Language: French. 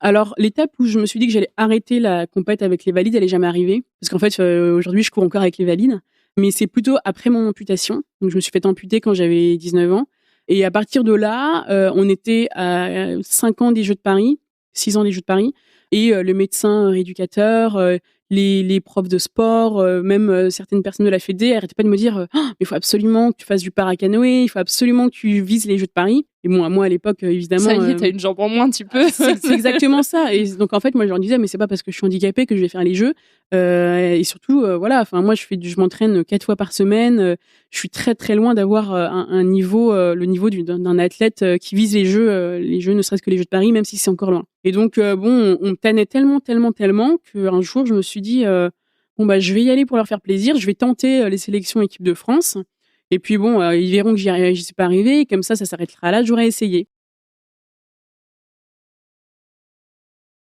Alors, l'étape où je me suis dit que j'allais arrêter la compète avec les valides, elle est jamais arrivée. Parce qu'en fait, aujourd'hui, je cours encore avec les valides. Mais c'est plutôt après mon amputation. Donc, je me suis fait amputer quand j'avais 19 ans. Et à partir de là, on était à 5 ans des Jeux de Paris, 6 ans des Jeux de Paris. Et le médecin rééducateur, les profs de sport, même certaines personnes de la Fédé arrêtaient pas de me dire mais il faut absolument que tu fasses du paracanoë, il faut absolument que tu vises les Jeux de Paris. Et bon, moi à l'époque, évidemment. Ça y est, t'as une jambe en moins un petit peu. C'est exactement ça. Et donc en fait, moi je leur disais mais c'est pas parce que je suis handicapée que je vais faire les Jeux. Et surtout, voilà. Enfin moi je m'entraîne 4 fois par semaine. Je suis très très loin d'avoir un niveau, le niveau d'un athlète qui vise les Jeux, ne serait-ce que les Jeux de Paris, même si c'est encore loin. Et donc bon, on me tannait tellement qu'un jour je me suis dit bon bah je vais y aller pour leur faire plaisir. Je vais tenter les sélections équipe de France. Et puis bon, ils verront que j'y suis pas arrivée. Comme ça s'arrêtera là. J'aurais essayé.